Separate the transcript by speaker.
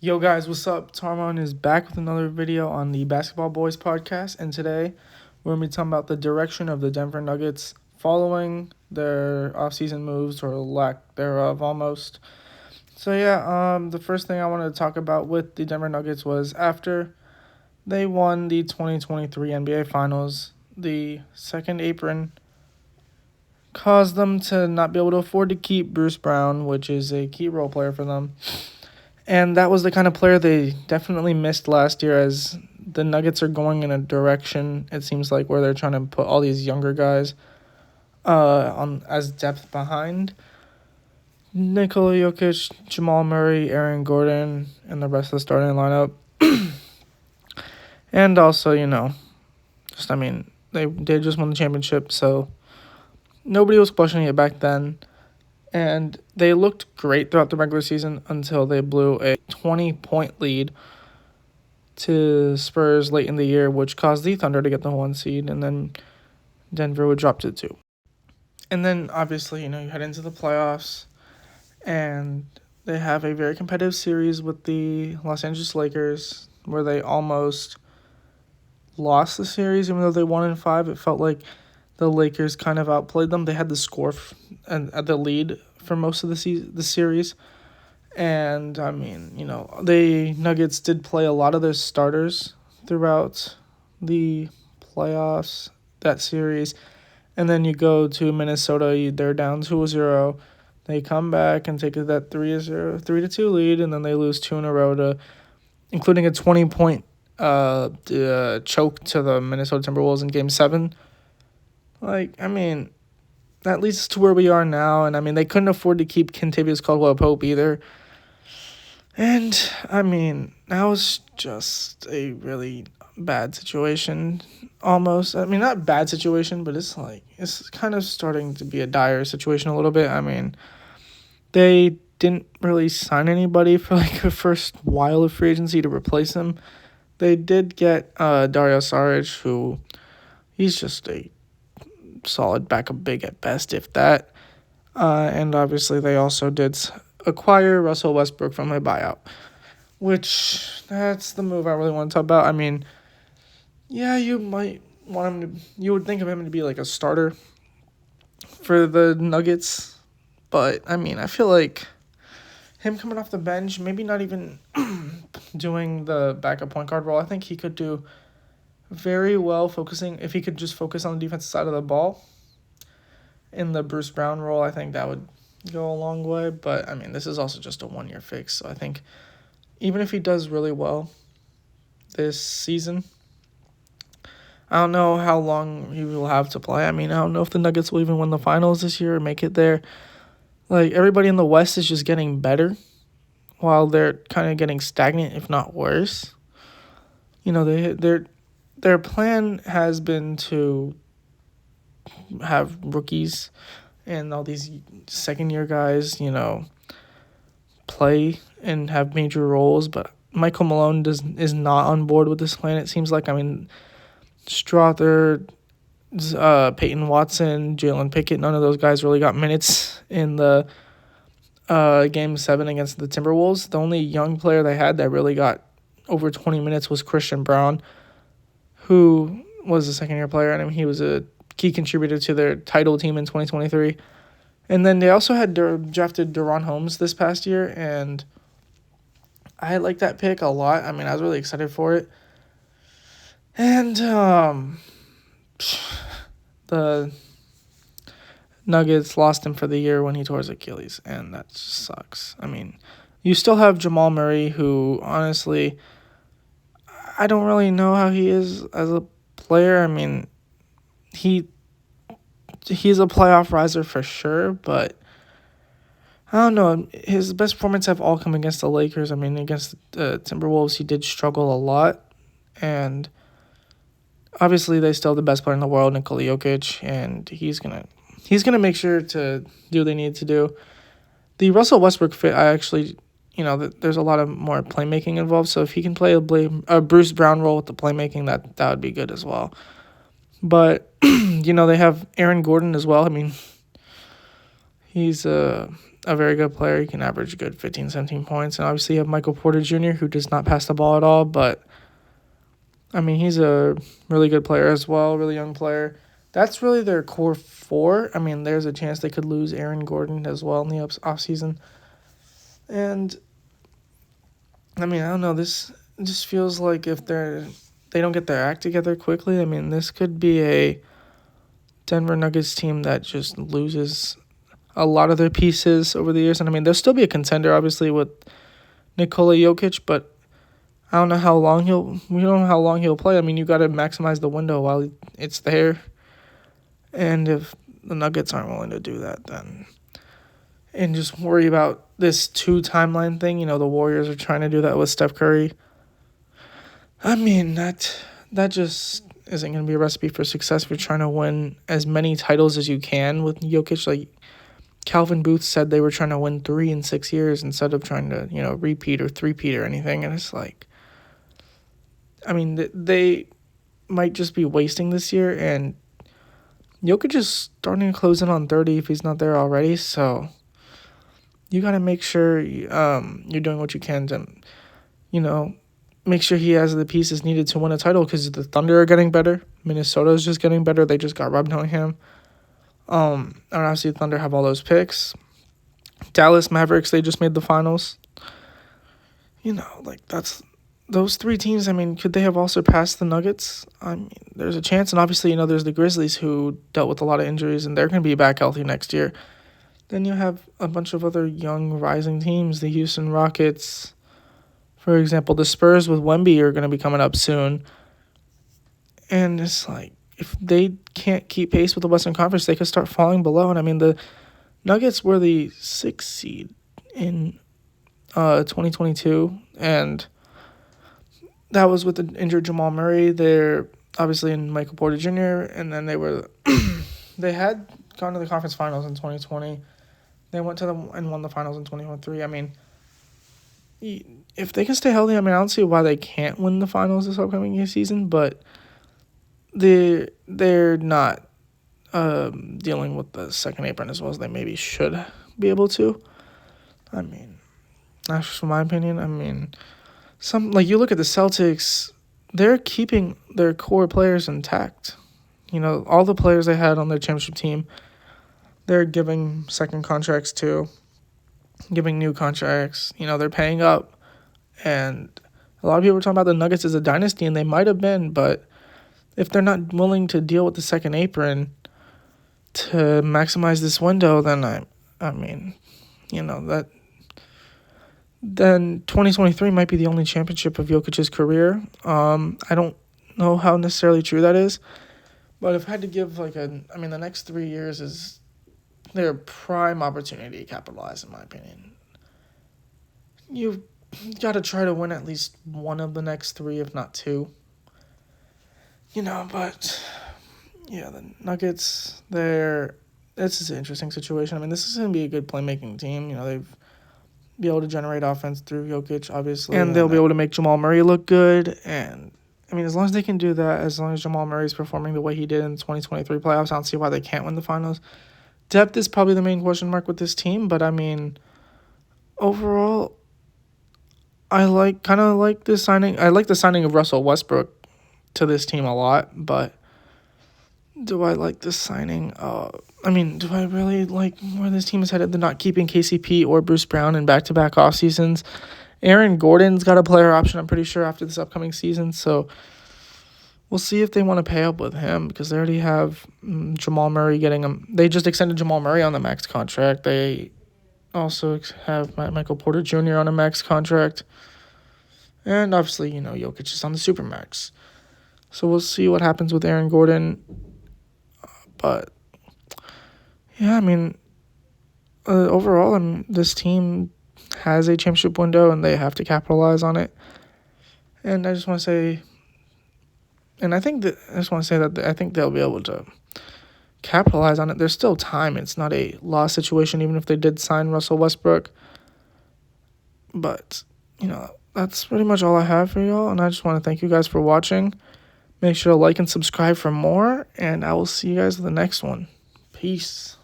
Speaker 1: Yo guys, what's up? Tarmon is back with another video on the Basketball Boys podcast, and today we're going to be talking about the direction of the Denver Nuggets following their offseason moves or lack thereof almost. The first thing I wanted to talk about with the Denver Nuggets was after they won the 2023 NBA Finals, the second apron caused them to not be able to afford to keep Bruce Brown, which is a key role player for them. And that was the kind of player they definitely missed last year, as the Nuggets are going in a direction, it seems like, where they're trying to put all these younger guys on as depth behind Nikola Jokic, Jamal Murray, Aaron Gordon, and the rest of the starting lineup. And also, they just won the championship, so nobody was questioning it back then. And they looked great throughout the regular season until they blew a 20-point lead to Spurs late in the year, which caused the Thunder to get the 1 seed, and then Denver would drop to 2. And then, obviously, you head into the playoffs, and they have a very competitive series with the Los Angeles Lakers, where they almost lost the series, even though they won in 5. It felt like the Lakers kind of outplayed them. They had the score and at the lead for most of the series. And, the Nuggets did play a lot of their starters throughout the playoffs, that series. And then you go to Minnesota, they're down 2-0. They come back and take that 3-2 lead, and then they lose 2 in a row, including a 20-point choke to the Minnesota Timberwolves in Game 7. That leads us to where we are now. And, they couldn't afford to keep Kentavious Caldwell-Pope either. And, that was just a really bad situation, almost. Not bad situation, but it's kind of starting to be a dire situation a little bit. They didn't really sign anybody for, a first while of free agency to replace him. They did get Dario Saric, who he's just a solid backup big at best, if that. And obviously they also did acquire Russell Westbrook from a buyout, which that's the move I really want to talk about. You might want him to, you would think of him to be like a starter for the Nuggets, but I feel like him coming off the bench, maybe not even doing the backup point guard role, I think he could do very well if he could just focus on the defensive side of the ball in the Bruce Brown role. I think that would go a long way, but this is also just a 1-year fix, so I think even if he does really well this season, I don't know how long he will have to play. I don't know if the Nuggets will even win the finals this year or make it there. Everybody in the West is just getting better, while they're kind of getting stagnant, if not worse. Their plan has been to have rookies and all these second-year guys, play and have major roles, but Michael Malone is not on board with this plan, it seems like. Strother, Peyton Watson, Jalen Pickett, none of those guys really got minutes in the Game 7 against the Timberwolves. The only young player they had that really got over 20 minutes was Christian Braun, who was a second-year player, and he was a key contributor to their title team in 2023. And then they also had drafted Deron Holmes this past year, and I like that pick a lot. I was really excited for it. And the Nuggets lost him for the year when he tore his Achilles, and that sucks. You still have Jamal Murray, who, honestly, I don't really know how he is as a player. He's a playoff riser for sure, but I don't know. His best performances have all come against the Lakers. Against the Timberwolves, he did struggle a lot, and obviously they still have the best player in the world, Nikola Jokic, and he's gonna make sure to do what they need to do. The Russell Westbrook fit, I actually, there's a lot of more playmaking involved, so if he can play a Bruce Brown role with the playmaking, that would be good as well. But, they have Aaron Gordon as well. He's a a very good player. He can average a good 15, 17 points. And obviously you have Michael Porter Jr., who does not pass the ball at all. But, I mean, he's a really good player as well, really young player. That's really their core four. I mean, there's a chance they could lose Aaron Gordon as well in the offseason. And, I mean, I don't know. This just feels like if they don't get their act together quickly, I mean, this could be a Denver Nuggets team that just loses a lot of their pieces over the years. And, I mean, they'll still be a contender, obviously, with Nikola Jokic, but I don't know how long we don't know how long he'll play. I mean, you got to maximize the window while it's there. And if the Nuggets aren't willing to do that, then and just worry about this 2 timeline thing. The Warriors are trying to do that with Steph Curry. I mean, that just isn't going to be a recipe for success if you're trying to win as many titles as you can with Jokic. Like Calvin Booth said, they were trying to win 3 in 6 years instead of trying to, repeat or three-peat or anything. And it's like, I mean, they might just be wasting this year, and Jokic is starting to close in on 30 if he's not there already. So you got to make sure you're doing what you can to, make sure he has the pieces needed to win a title, because the Thunder are getting better. Minnesota is just getting better. They just got rubbed on him. And obviously the Thunder have all those picks. Dallas Mavericks, they just made the finals. That's those 3 teams. I mean, could they have all surpassed the Nuggets? I mean, there's a chance. And obviously, there's the Grizzlies, who dealt with a lot of injuries, and they're going to be back healthy next year. Then you have a bunch of other young rising teams, the Houston Rockets. For example, the Spurs with Wemby are going to be coming up soon. And it's like, if they can't keep pace with the Western Conference, they could start falling below. And I mean, the Nuggets were the 6th seed in 2022. And that was with the injured Jamal Murray. They're obviously in Michael Porter Jr. And then they had gone to the conference finals in 2020. They went to them and won the finals in 2023. I mean, if they can stay healthy, I mean, I don't see why they can't win the finals this upcoming season, but they're not dealing with the second apron as well as they maybe should be able to. I mean, that's just my opinion. I mean, you look at the Celtics, they're keeping their core players intact. All the players they had on their championship team, they're giving second contracts to, giving new contracts. They're paying up. And a lot of people are talking about the Nuggets as a dynasty, and they might have been, but if they're not willing to deal with the second apron to maximize this window, then then 2023 might be the only championship of Jokic's career. I don't know how necessarily true that is, but if I had to give the next 3 years is their prime opportunity to capitalize, in my opinion. You've got to try to win at least one of the next 3, if not 2. But yeah, the Nuggets, this is an interesting situation. I mean, this is going to be a good playmaking team. They've be able to generate offense through Jokic, obviously. And they'll be able to make Jamal Murray look good. And, I mean, as long as they can do that, as long as Jamal Murray's performing the way he did in the 2023 playoffs, I don't see why they can't win the finals. Depth is probably the main question mark with this team, but, I mean, overall, I like this signing. I like the signing of Russell Westbrook to this team a lot, but do I like this signing? Do I really like where this team is headed? They're not keeping KCP or Bruce Brown in back-to-back off seasons. Aaron Gordon's got a player option, I'm pretty sure, after this upcoming season. So we'll see if they want to pay up with him, because they already have Jamal Murray getting him. They just extended Jamal Murray on the max contract. They also have Michael Porter Jr. on a max contract. And obviously, Jokic is on the Supermax. So we'll see what happens with Aaron Gordon. But yeah, I mean, overall, this team has a championship window, and they have to capitalize on it. And I just want to say, I think they'll be able to capitalize on it. There's still time. It's not a lost situation, even if they did sign Russell Westbrook. But, that's pretty much all I have for y'all, and I just want to thank you guys for watching. Make sure to like and subscribe for more, and I will see you guys in the next one. Peace.